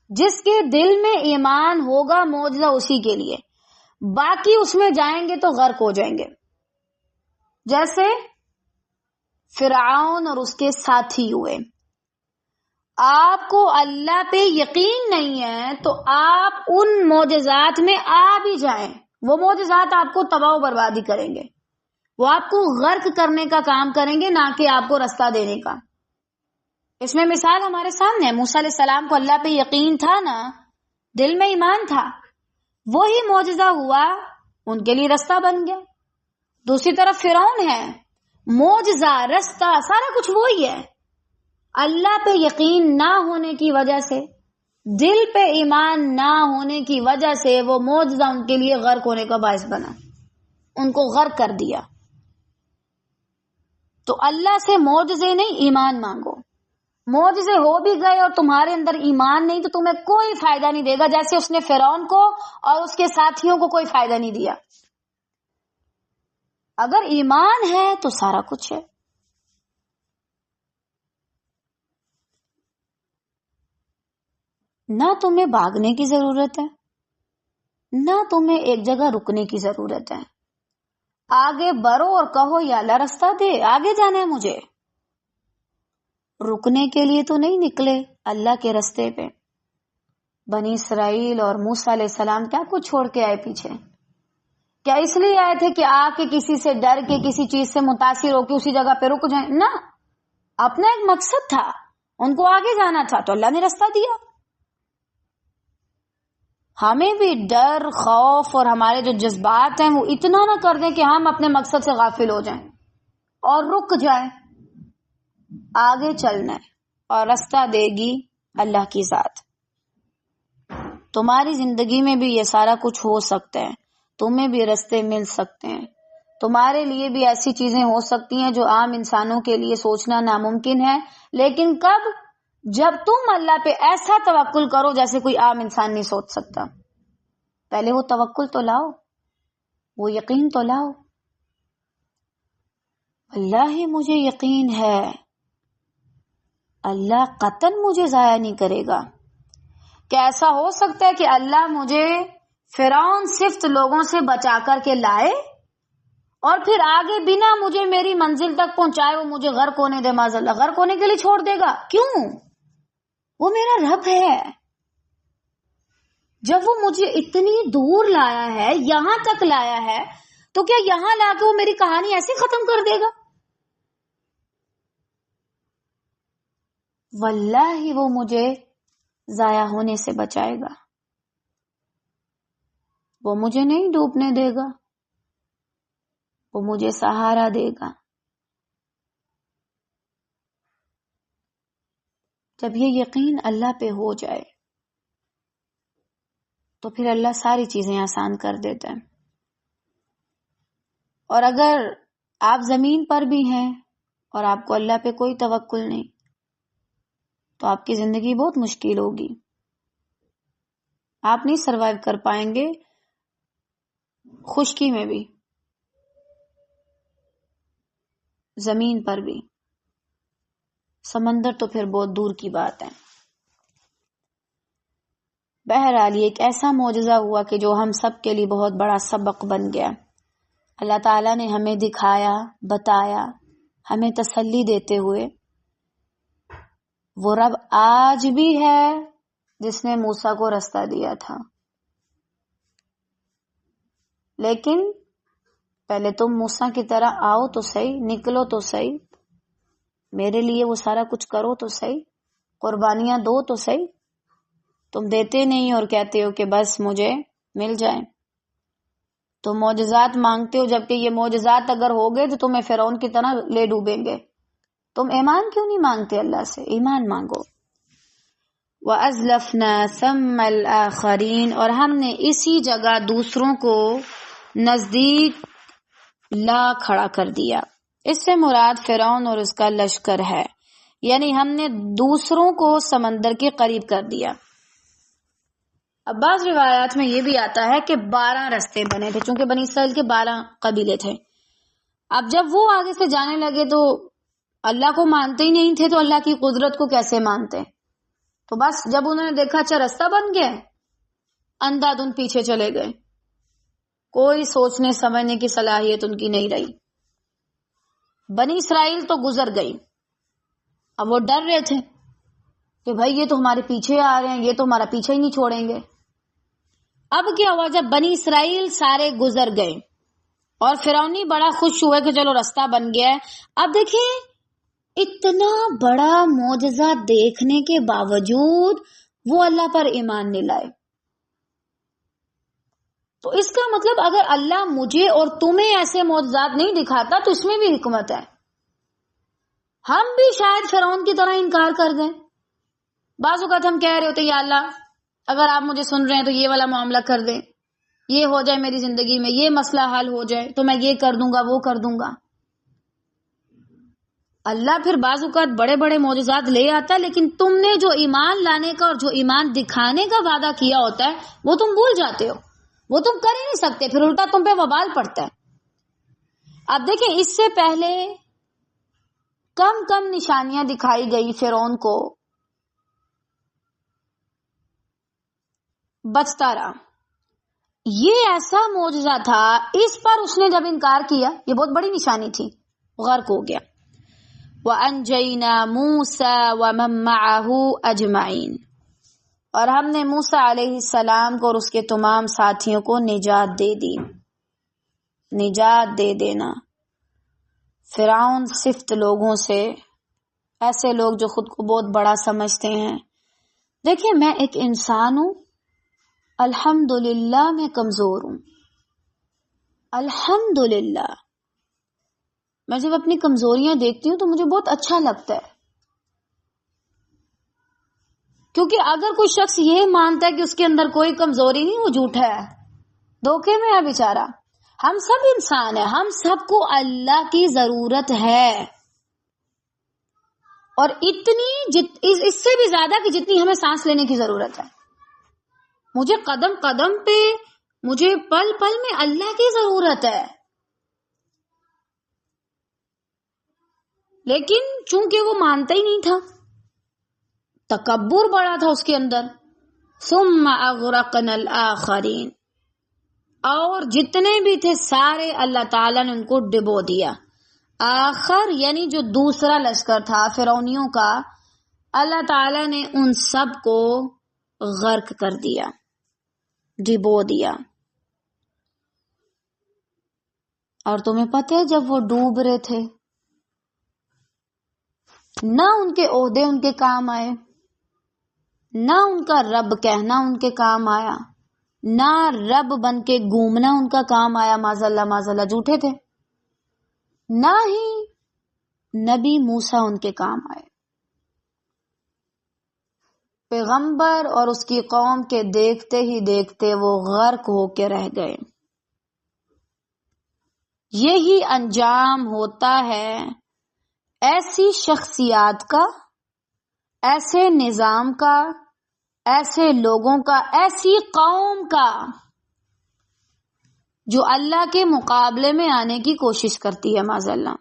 جس کے دل میں ایمان ہوگا معجزہ اسی کے لیے، باقی اس میں جائیں گے تو غرق ہو جائیں گے۔ جیسے فرعون اور اس کے ساتھی ہوئے۔ آپ کو اللہ پہ یقین نہیں ہے تو آپ ان معجزات میں آ بھی جائیں، وہ معجزات آپ کو تباہ و بربادی کریں گے، وہ آپ کو غرق کرنے کا کام کریں گے، نہ کہ آپ کو رستہ دینے کا۔ اس میں مثال ہمارے سامنے ہے، موسیٰ علیہ السلام کو اللہ پہ یقین تھا نا، دل میں ایمان تھا، وہی معجزہ ہوا، ان کے لیے رستہ بن گیا۔ دوسری طرف فرعون ہے، معجزہ، رستہ، سارا کچھ وہی ہے، اللہ پہ یقین نہ ہونے کی وجہ سے، دل پہ ایمان نہ ہونے کی وجہ سے وہ معجزہ ان کے لیے غرق ہونے کا باعث بنا، ان کو غرق کر دیا۔ تو اللہ سے معجزے نہیں، ایمان مانگو۔ معجزے ہو بھی گئے اور تمہارے اندر ایمان نہیں تو تمہیں کوئی فائدہ نہیں دے گا، جیسے اس نے فرعون کو اور اس کے ساتھیوں کو کوئی فائدہ نہیں دیا۔ اگر ایمان ہے تو سارا کچھ ہے۔ نہ تمہیں بھاگنے کی ضرورت ہے، نہ تمہیں ایک جگہ رکنے کی ضرورت ہے۔ آگے بڑھو اور کہو یا اللہ رستہ دے، آگے جانا ہے مجھے۔ رکنے کے لیے تو نہیں نکلے اللہ کے رستے پہ۔ بنی اسرائیل اور موسیٰ علیہ السلام کیا کچھ چھوڑ کے آئے پیچھے؟ کیا اس لیے آئے تھے کہ آ کے کسی سے ڈر کے، کسی چیز سے متاثر ہو کے اسی جگہ پہ رک جائیں؟ نہ، اپنا ایک مقصد تھا، ان کو آگے جانا تھا تو اللہ نے رستہ دیا۔ ہمیں بھی ڈر، خوف اور ہمارے جو جذبات ہیں وہ اتنا نہ کر دیں کہ ہم اپنے مقصد سے غافل ہو جائیں اور رک جائیں۔ آگے چلنا ہے اور رستہ دے گی اللہ کی ذات۔ تمہاری زندگی میں بھی یہ سارا کچھ ہو سکتا ہے، تمہیں بھی رستے مل سکتے ہیں، تمہارے لیے بھی ایسی چیزیں ہو سکتی ہیں جو عام انسانوں کے لیے سوچنا ناممکن ہے، لیکن کب؟ جب تم اللہ پہ ایسا توکل کرو جیسے کوئی عام انسان نہیں سوچ سکتا۔ پہلے وہ توکل تو لاؤ، وہ یقین تو لاؤ۔ اللہ ہی مجھے یقین ہے، اللہ قطعاً مجھے ضائع نہیں کرے گا۔ کیا ایسا ہو سکتا ہے کہ اللہ مجھے فرعون صفت لوگوں سے بچا کر کے لائے اور پھر آگے بنا مجھے میری منزل تک پہنچائے وہ مجھے غرق ہونے دے؟ معاذ اللہ، غرق ہونے کے لیے چھوڑ دے گا؟ کیوں؟ وہ میرا رب ہے۔ جب وہ مجھے اتنی دور لایا ہے، یہاں تک لایا ہے، تو کیا یہاں لا کے وہ میری کہانی ایسے ختم کر دے گا؟ واللہ وہ مجھے ضائع ہونے سے بچائے گا، وہ مجھے نہیں ڈوبنے دے گا، وہ مجھے سہارا دے گا۔ جب یہ یقین اللہ پہ ہو جائے تو پھر اللہ ساری چیزیں آسان کر دیتا ہے۔ اور اگر آپ زمین پر بھی ہیں اور آپ کو اللہ پہ کوئی توکل نہیں تو آپ کی زندگی بہت مشکل ہوگی، آپ نہیں سروائیو کر پائیں گے خشکی میں بھی، زمین پر بھی، سمندر تو پھر بہت دور کی بات ہے۔ بہرحال یہ ایک ایسا معجزہ ہوا کہ جو ہم سب کے لیے بہت بڑا سبق بن گیا۔ اللہ تعالیٰ نے ہمیں دکھایا، بتایا، ہمیں تسلی دیتے ہوئے وہ رب آج بھی ہے جس نے موسیٰ کو رستہ دیا تھا، لیکن پہلے تم موسیٰ کی طرح آؤ تو صحیح، نکلو تو صحیح، میرے لیے وہ سارا کچھ کرو تو صحیح، قربانیاں دو تو صحیح۔ تم دیتے نہیں اور کہتے ہو کہ بس مجھے مل جائے، تم معجزات مانگتے ہو، جبکہ یہ معجزات اگر ہو گئے تو تمہیں فرعون کی طرح لے ڈوبیں گے۔ تم ایمان کیوں نہیں مانگتے اللہ سے؟ ایمان مانگو۔ وَأَزْلَفْنَا ثَمَّ الْآخَرِينَ، اور ہم نے اسی جگہ دوسروں کو نزدیک لا کھڑا کر دیا۔ اس سے مراد فرعون اور اس کا لشکر ہے، یعنی ہم نے دوسروں کو سمندر کے قریب کر دیا۔ اب بعض روایات میں یہ بھی آتا ہے کہ 12 رستے بنے تھے، چونکہ بنی اسرائیل کے 12 قبیلے تھے۔ اب جب وہ آگے سے جانے لگے تو اللہ کو مانتے ہی نہیں تھے، تو اللہ کی قدرت کو کیسے مانتے؟ تو بس جب انہوں نے دیکھا اچھا رستہ بن گیا، اندھا دھند پیچھے چلے گئے، کوئی سوچنے سمجھنے کی صلاحیت ان کی نہیں رہی۔ بنی اسرائیل تو گزر گئی، اب وہ ڈر رہے تھے کہ بھائی یہ تو ہمارے پیچھے آ رہے ہیں، یہ تو ہمارا پیچھے ہی نہیں چھوڑیں گے۔ اب کیا ہوا، جب بنی اسرائیل سارے گزر گئے اور فرعون بڑا خوش ہوئے کہ چلو رستہ بن گیا ہے، اب دیکھیں اتنا بڑا معجزہ دیکھنے کے باوجود وہ اللہ پر ایمان نہیں لائے۔ تو اس کا مطلب اگر اللہ مجھے اور تمہیں ایسے معجزات نہیں دکھاتا تو اس میں بھی حکمت ہے۔ ہم بھی شاید فرعون کی طرح انکار کر دیں۔ بعض اوقات ہم کہہ رہے ہوتے یا اللہ اگر آپ مجھے سن رہے ہیں تو یہ والا معاملہ کر دیں، یہ ہو جائے میری زندگی میں، یہ مسئلہ حل ہو جائے تو میں یہ کر دوں گا، وہ کر دوں گا۔ اللہ پھر بعض اوقات بڑے بڑے معجزات لے آتا ہے، لیکن تم نے جو ایمان لانے کا اور جو ایمان دکھانے کا وعدہ کیا ہوتا ہے وہ تم بھول جاتے ہو، وہ تم کر ہی نہیں سکتے، پھر الٹا تم پہ وبال پڑتا ہے۔ اب دیکھیں اس سے پہلے کم کم نشانیاں دکھائی گئی فرعون کو، بچتا رہا۔ یہ ایسا معجزہ تھا، اس پر اس نے جب انکار کیا، یہ بہت بڑی نشانی تھی، غرق ہو گیا۔ وَأَنْجَيْنَا مُوسَى وَمَن مَّعَهُ أَجْمَعِينَ، اور ہم نے موسیٰ علیہ السلام کو اور اس کے تمام ساتھیوں کو نجات دے دی۔ نجات دے دینا فرعون صفت لوگوں سے، ایسے لوگ جو خود کو بہت بڑا سمجھتے ہیں۔ دیکھیں میں ایک انسان ہوں، الحمدللہ میں کمزور ہوں، الحمدللہ۔ میں جب اپنی کمزوریاں دیکھتی ہوں تو مجھے بہت اچھا لگتا ہے، کیونکہ اگر کوئی شخص یہ مانتا ہے کہ اس کے اندر کوئی کمزوری نہیں، وہ جھوٹا ہے، دھوکے میں ہے بیچارہ۔ ہم سب انسان ہیں، ہم سب کو اللہ کی ضرورت ہے، اور اس سے بھی زیادہ کہ جتنی ہمیں سانس لینے کی ضرورت ہے۔ مجھے قدم قدم پہ، مجھے پل پل میں اللہ کی ضرورت ہے، لیکن چونکہ وہ مانتا ہی نہیں تھا، تکبر بڑا تھا اس کے اندر۔ ثم اغرقنا الآخرین، اور جتنے بھی تھے سارے اللہ تعالیٰ نے ان کو ڈبو دیا۔ آخر یعنی جو دوسرا لشکر تھا فرعونیوں کا، اللہ تعالیٰ نے ان سب کو غرق کر دیا، ڈبو دیا۔ اور تمہیں پتہ ہے جب وہ ڈوب رہے تھے، نہ ان کے عہدے ان کے کام آئے، نہ ان کا رب کہنا ان کے کام آیا، نہ رب بن کے گھومنا ان کا کام آیا، معاذ اللہ جھوٹے تھے، نہ ہی نبی موسیٰ ان کے کام آئے۔ پیغمبر اور اس کی قوم کے دیکھتے ہی دیکھتے وہ غرق ہو کے رہ گئے۔ یہی انجام ہوتا ہے ایسی شخصیات کا، ایسے نظام کا، ایسے لوگوں کا، ایسی قوم کا جو اللہ کے مقابلے میں آنے کی کوشش کرتی ہے، معاذ اللہ،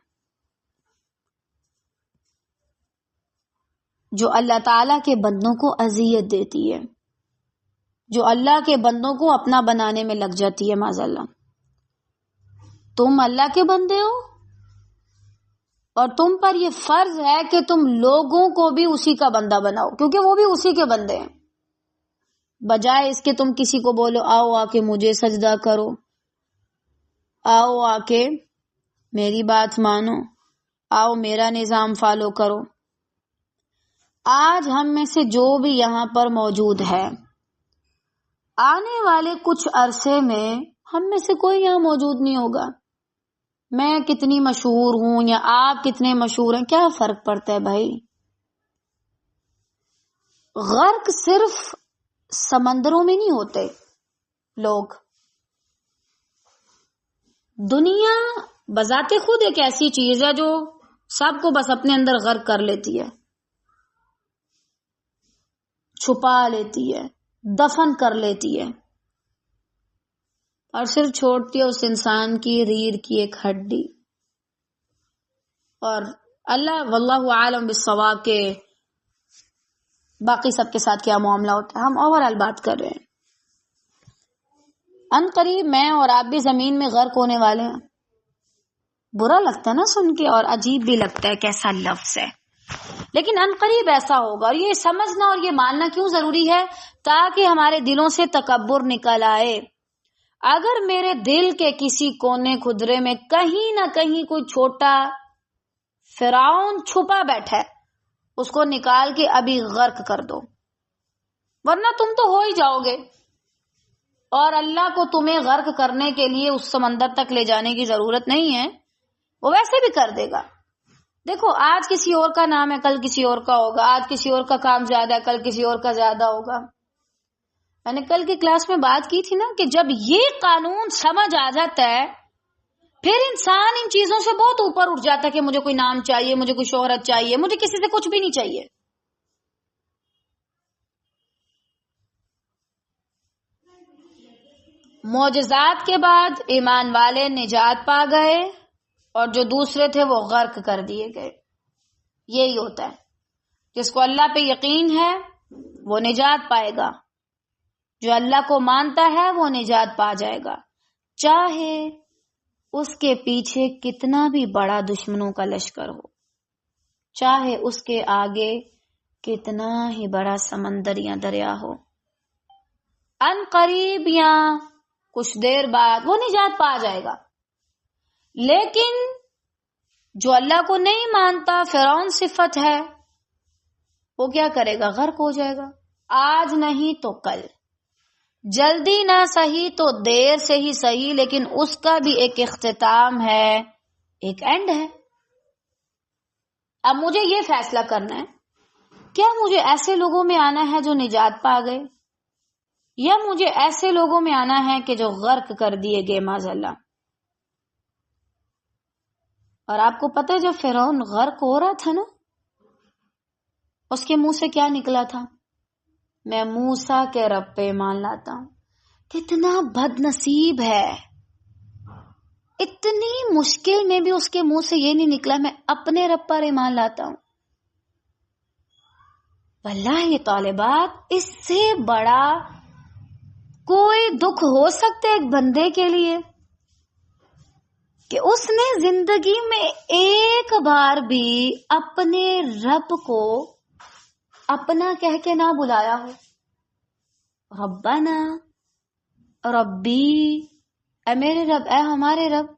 جو اللہ تعالیٰ کے بندوں کو اذیت دیتی ہے، جو اللہ کے بندوں کو اپنا بنانے میں لگ جاتی ہے، معاذ اللہ۔ تم اللہ کے بندے ہو اور تم پر یہ فرض ہے کہ تم لوگوں کو بھی اسی کا بندہ بناؤ، کیونکہ وہ بھی اسی کے بندے ہیں۔ بجائے اس کے تم کسی کو بولو آؤ آ کے مجھے سجدہ کرو، آؤ آ کے میری بات مانو، آؤ میرا نظام فالو کرو۔ آج ہم میں سے جو بھی یہاں پر موجود ہے، آنے والے کچھ عرصے میں ہم میں سے کوئی یہاں موجود نہیں ہوگا۔ میں کتنی مشہور ہوں یا آپ کتنے مشہور ہیں، کیا فرق پڑتا ہے بھائی؟ غرق صرف سمندروں میں نہیں ہوتے لوگ۔ دنیا بذات خود ایک ایسی چیز ہے جو سب کو بس اپنے اندر غرق کر لیتی ہے، چھپا لیتی ہے، دفن کر لیتی ہے، اور صرف چھوڑتی ہے اس انسان کی ریڑھ کی ایک ہڈی۔ اور اللہ واللہ عالم بالصواب کے باقی سب کے ساتھ کیا معاملہ ہوتا ہے، ہم اوورآل بات کر رہے ہیں۔ ان قریب میں اور آپ بھی زمین میں غرق ہونے والے ہیں۔ برا لگتا ہے نا سن کے، اور عجیب بھی لگتا ہے کیسا لفظ ہے، لیکن ان قریب ایسا ہوگا۔ اور یہ سمجھنا اور یہ ماننا کیوں ضروری ہے؟ تاکہ ہمارے دلوں سے تکبر نکل آئے۔ اگر میرے دل کے کسی کونے خدرے میں کہیں نہ کہیں کوئی چھوٹا فرعون چھپا بیٹھا ہے، اس کو نکال کے ابھی غرق کر دو، ورنہ تم تو ہو ہی جاؤ گے، اور اللہ کو تمہیں غرق کرنے کے لیے اس سمندر تک لے جانے کی ضرورت نہیں ہے، وہ ویسے بھی کر دے گا۔ دیکھو، آج کسی اور کا نام ہے، کل کسی اور کا ہوگا، آج کسی اور کا کام زیادہ ہے، کل کسی اور کا زیادہ ہوگا۔ میں نے کل کی کلاس میں بات کی تھی نا کہ جب یہ قانون سمجھ آ جاتا ہے، پھر انسان ان چیزوں سے بہت اوپر اٹھ جاتا ہے کہ مجھے کوئی نام چاہیے، مجھے کوئی شہرت چاہیے، مجھے کسی سے کچھ بھی نہیں چاہیے۔ معجزات کے بعد ایمان والے نجات پا گئے اور جو دوسرے تھے وہ غرق کر دیے گئے۔ یہی ہوتا ہے، جس کو اللہ پہ یقین ہے وہ نجات پائے گا، جو اللہ کو مانتا ہے وہ نجات پا جائے گا، چاہے اس کے پیچھے کتنا بھی بڑا دشمنوں کا لشکر ہو، چاہے اس کے آگے کتنا ہی بڑا سمندر یا دریا ہو۔ ان قریب یا کچھ دیر بعد وہ نجات پا جائے گا۔ لیکن جو اللہ کو نہیں مانتا، فرعون صفت ہے، وہ کیا کرے گا؟ غرق ہو جائے گا، آج نہیں تو کل، جلدی نہ صحیح تو دیر سے ہی صحیح، لیکن اس کا بھی ایک اختتام ہے، ایک اینڈ ہے۔ اب مجھے یہ فیصلہ کرنا ہے، کیا مجھے ایسے لوگوں میں آنا ہے جو نجات پا گئے، یا مجھے ایسے لوگوں میں آنا ہے کہ جو غرق کر دیے گئے، معاذ اللہ۔ اور آپ کو پتہ ہے جب فرعون غرق ہو رہا تھا نا، اس کے منہ سے کیا نکلا تھا؟ میں موسیٰ کے رب پہ ایمان لاتا ہوں۔ کتنا بد نصیب ہے، اتنی مشکل میں بھی اس کے منہ سے یہ نہیں نکلا میں اپنے رب پر ایمان لاتا ہوں۔ واللہ طالبات، اس سے بڑا کوئی دکھ ہو سکتا ہے ایک بندے کے لیے کہ اس نے زندگی میں ایک بار بھی اپنے رب کو اپنا کہہ کے نہ بلایا ہو؟ ربنا، ربی، اے میرے رب، اے ہمارے رب۔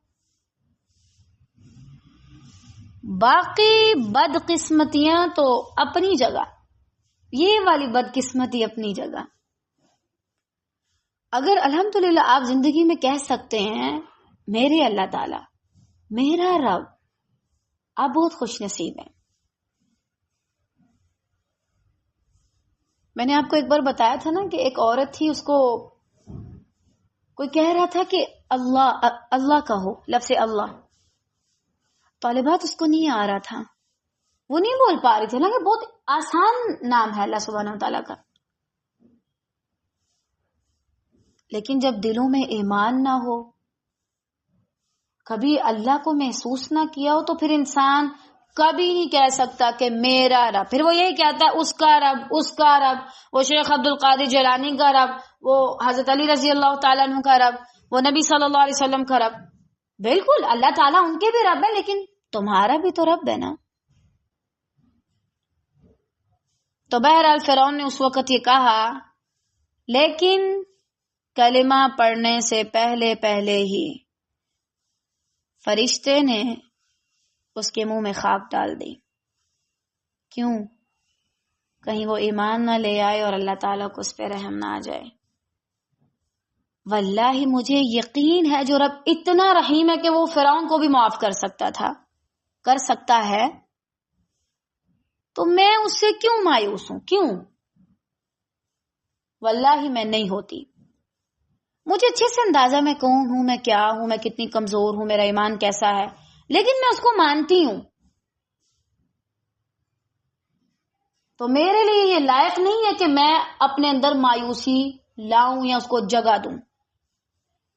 باقی بدقسمتیاں تو اپنی جگہ، یہ والی بدقسمتی اپنی جگہ۔ اگر الحمدللہ آپ زندگی میں کہہ سکتے ہیں میرے اللہ تعالی، میرا رب، آپ بہت خوش نصیب ہیں۔ میں نے آپ کو ایک بار بتایا تھا نا کہ ایک عورت تھی، اس کو کوئی کہہ رہا تھا کہ اللہ اللہ کہو، لفظ اللہ، طالبات اس کو نہیں آ رہا تھا، وہ نہیں بول پا رہی تھی نا، کہ بہت آسان نام ہے اللہ سبحانہ و تعالیٰ کا۔ لیکن جب دلوں میں ایمان نہ ہو، کبھی اللہ کو محسوس نہ کیا ہو تو پھر انسان کبھی نہیں کہہ سکتا کہ میرا رب. پھر وہ یہی کہتا ہے اس کا رب، اس کا رب، وہ شیخ عبد القادر جیلانی کا رب، وہ حضرت علی رضی اللہ تعالیٰ عنہ کا رب، وہ نبی صلی اللہ علیہ وسلم کا رب. بالکل اللہ تعالیٰ ان کے بھی رب ہے، لیکن تمہارا بھی تو رب ہے نا. تو بہرحال فرعون نے اس وقت یہ کہا، لیکن کلمہ پڑھنے سے پہلے ہی فرشتے نے اس کے منہ میں خاک ڈال دی. کیوں؟ کہیں وہ ایمان نہ لے آئے اور اللہ تعالیٰ کو اس پہ رحم نہ آ جائے. واللہ مجھے یقین ہے جو رب اتنا رحیم ہے کہ وہ فرعون کو بھی معاف کر سکتا تھا، کر سکتا ہے، تو میں اس سے کیوں مایوس ہوں؟ کیوں؟ واللہ میں نہیں ہوتی. مجھے اچھے سے اندازہ میں کون ہوں، میں کیا ہوں، میں کتنی کمزور ہوں، میرا ایمان کیسا ہے، لیکن میں اس کو مانتی ہوں. تو میرے لیے یہ لائق نہیں ہے کہ میں اپنے اندر مایوسی لاؤں یا اس کو جگہ دوں.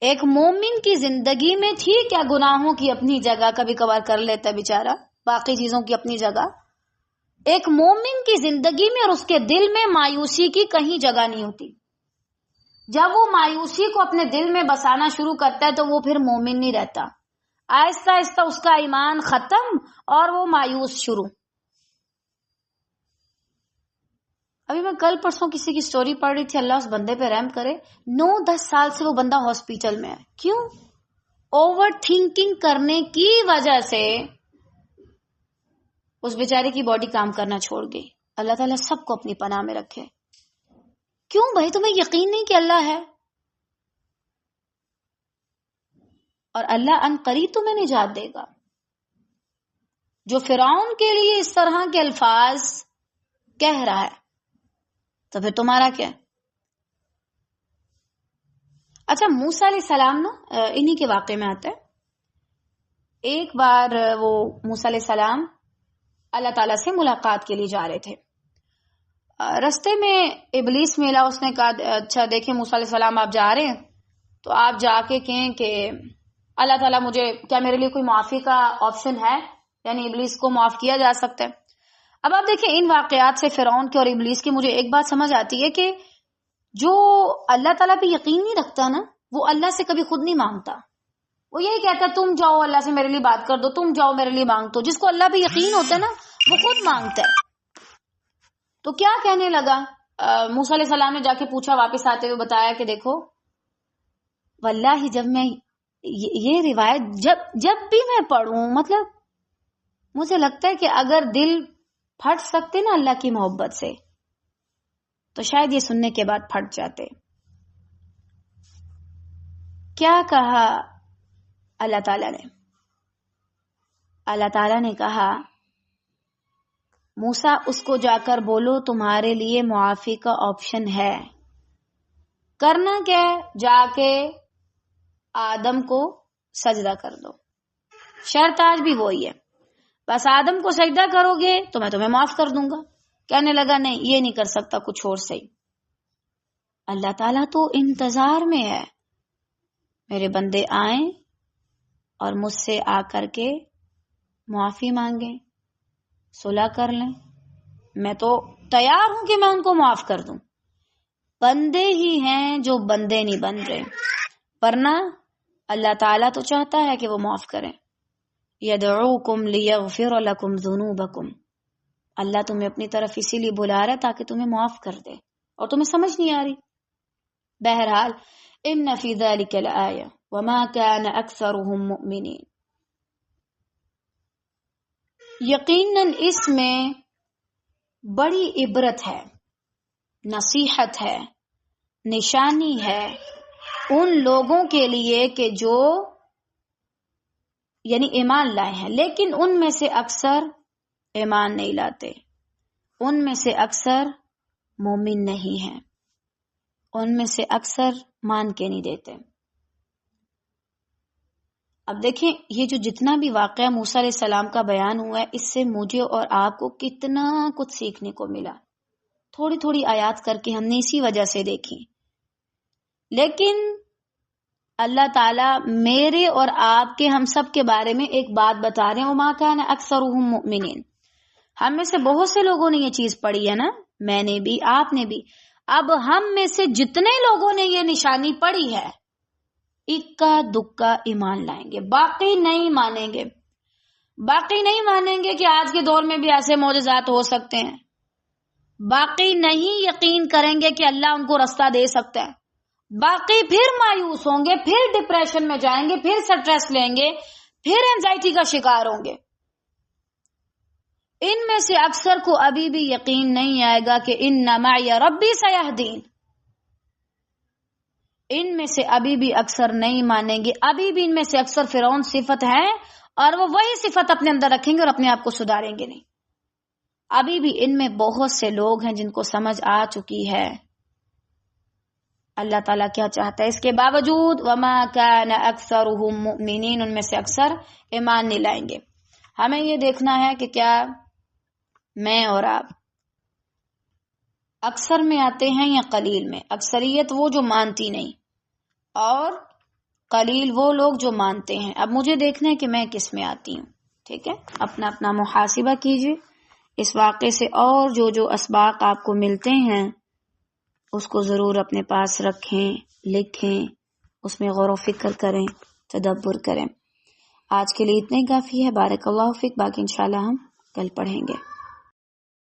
ایک مومن کی زندگی میں ٹھیک ہے گناہوں کی اپنی جگہ، کبھی کبھار کر لیتا ہے بیچارہ، باقی چیزوں کی اپنی جگہ. ایک مومن کی زندگی میں اور اس کے دل میں مایوسی کی کہیں جگہ نہیں ہوتی. جب وہ مایوسی کو اپنے دل میں بسانا شروع کرتا ہے تو وہ پھر مومن نہیں رہتا. آہستہ آہستہ اس کا ایمان ختم اور وہ مایوس شروع. ابھی میں کل پرسوں کسی کی سٹوری پڑھ رہی تھی، اللہ اس بندے پہ رحم کرے، 9-10 سال سے وہ بندہ ہاسپٹل میں ہے. کیوں؟ اوور تھنکنگ کرنے کی وجہ سے اس بیچارے کی باڈی کام کرنا چھوڑ گئی. اللہ تعالیٰ سب کو اپنی پناہ میں رکھے. کیوں بھائی؟ تمہیں یقین نہیں کہ اللہ ہے؟ اور اللہ ان قریب تمہیں نجات دے گا. جو فرعون کے لیے اس طرح کے الفاظ کہہ رہا ہے تو پھر تمہارا کیا؟ اچھا، موسیٰ علیہ السلام نا انہی کے واقعے میں آتا ہے. ایک بار وہ موسیٰ علیہ السلام اللہ تعالیٰ سے ملاقات کے لیے جا رہے تھے. رستے میں ابلیس ملا. اس نے کہا اچھا دیکھیں موسیٰ علیہ السلام آپ جا رہے ہیں تو آپ جا کے کہیں کہ اللہ تعالیٰ مجھے، کیا میرے لیے کوئی معافی کا آپشن ہے؟ یعنی ابلیس کو معاف کیا جا سکتا ہے. اب آپ دیکھیں ان واقعات سے فرعون کے اور ابلیس کی مجھے ایک بات سمجھ آتی ہے کہ جو اللہ تعالیٰ پہ یقین نہیں رکھتا نا، وہ اللہ سے کبھی خود نہیں مانگتا. وہ یہی کہتا ہے تم جاؤ اللہ سے میرے لیے بات کر دو، تم جاؤ میرے لیے مانگ دو. جس کو اللہ پہ یقین ہوتا ہے نا وہ خود مانگتا ہے. تو کیا کہنے لگا؟ موسیٰ علیہ السلام نے جا کے پوچھا، واپس آتے ہوئے بتایا کہ دیکھو واللہ جب میں یہ روایت جب بھی میں پڑھوں، مطلب مجھے لگتا ہے کہ اگر دل پھٹ سکتے نا اللہ کی محبت سے تو شاید یہ سننے کے بعد پھٹ جاتے. کیا کہا اللہ تعالیٰ نے؟ اللہ تعالیٰ نے کہا موسیٰ اس کو جا کر بولو تمہارے لیے معافی کا آپشن ہے. کرنا کیا ہے؟ جا کے آدم کو سجدہ کر دو. شرط آج بھی وہی ہے، بس آدم کو سجدہ کرو گے تو میں تمہیں معاف کر دوں گا. کہنے لگا نہیں یہ نہیں کر سکتا، کچھ اور صحیح. اللہ تعالیٰ تو انتظار میں ہے میرے بندے آئیں اور مجھ سے آ کر کے معافی مانگیں، صلح کر لیں. میں تو تیار ہوں کہ میں ان کو معاف کر دوں. بندے ہی ہیں جو بندے نہیں بن رہے، ورنہ اللہ تعالیٰ تو چاہتا ہے کہ وہ معاف کریں. یدعوکم لیغفر لکم ذنوبکم. اللہ تمہیں اپنی طرف اسی لیے بلا رہا ہے تاکہ تمہیں معاف کر دے، اور تمہیں سمجھ نہیں آ رہی. بہرحال ان فی ذلک لآیہ وما کان اکثرهم مؤمنین. یقیناً اس میں بڑی عبرت ہے، نصیحت ہے، نشانی ہے ان لوگوں کے لیے کہ جو یعنی ایمان لائے ہیں لیکن ان میں سے اکثر ایمان نہیں لاتے، ان میں سے اکثر مومن نہیں ہیں، ان میں سے اکثر مان کے نہیں دیتے. اب دیکھیں یہ جو جتنا بھی واقعہ موسیٰ علیہ السلام کا بیان ہوا ہے، اس سے مجھے اور آپ کو کتنا کچھ سیکھنے کو ملا. تھوڑی تھوڑی آیات کر کے ہم نے اسی وجہ سے دیکھی. لیکن اللہ تعالیٰ میرے اور آپ کے ہم سب کے بارے میں ایک بات بتا رہے ہیں، وما کان اکثرهم مؤمنین. ہم میں سے بہت سے لوگوں نے یہ چیز پڑھی ہے نا، میں نے بھی، آپ نے بھی. اب ہم میں سے جتنے لوگوں نے یہ نشانی پڑھی ہے، اکا دکا ایمان لائیں گے، باقی نہیں مانیں گے. باقی نہیں مانیں گے کہ آج کے دور میں بھی ایسے معجزات ہو سکتے ہیں. باقی نہیں یقین کریں گے کہ اللہ ان کو رستہ دے سکتا ہے. باقی پھر مایوس ہوں گے، پھر ڈپریشن میں جائیں گے، پھر سٹریس لیں گے، پھر اینزائٹی کا شکار ہوں گے. ان میں سے اکثر کو ابھی بھی یقین نہیں آئے گا کہ ان معی ربی سیہدین. ان میں سے ابھی بھی اکثر نہیں مانیں گے، ابھی بھی ان میں سے اکثر فرعون صفت ہے اور وہ وہی صفت اپنے اندر رکھیں گے اور اپنے آپ کو سدھاریں گے نہیں. ابھی بھی ان میں بہت سے لوگ ہیں جن کو سمجھ آ چکی ہے اللہ تعالیٰ کیا چاہتا ہے. اس کے باوجود وما کان اکثرهم مؤمنین، ان میں سے اکثر ایمان نہیں لائیں گے. ہمیں یہ دیکھنا ہے کہ کیا میں اور آپ اکثر میں آتے ہیں یا قلیل میں. اکثریت وہ جو مانتی نہیں اور قلیل وہ لوگ جو مانتے ہیں. اب مجھے دیکھنا ہے کہ میں کس میں آتی ہوں. ٹھیک ہے، اپنا اپنا محاسبہ کیجئے. اس واقعے سے اور جو اسباق آپ کو ملتے ہیں اس کو ضرور اپنے پاس رکھیں، لکھیں، اس میں غور و فکر کریں، تدبر کریں. آج کے لیے اتنا ہی کافی ہے. بارک اللہ فیک. باقی انشاءاللہ ہم کل پڑھیں گے.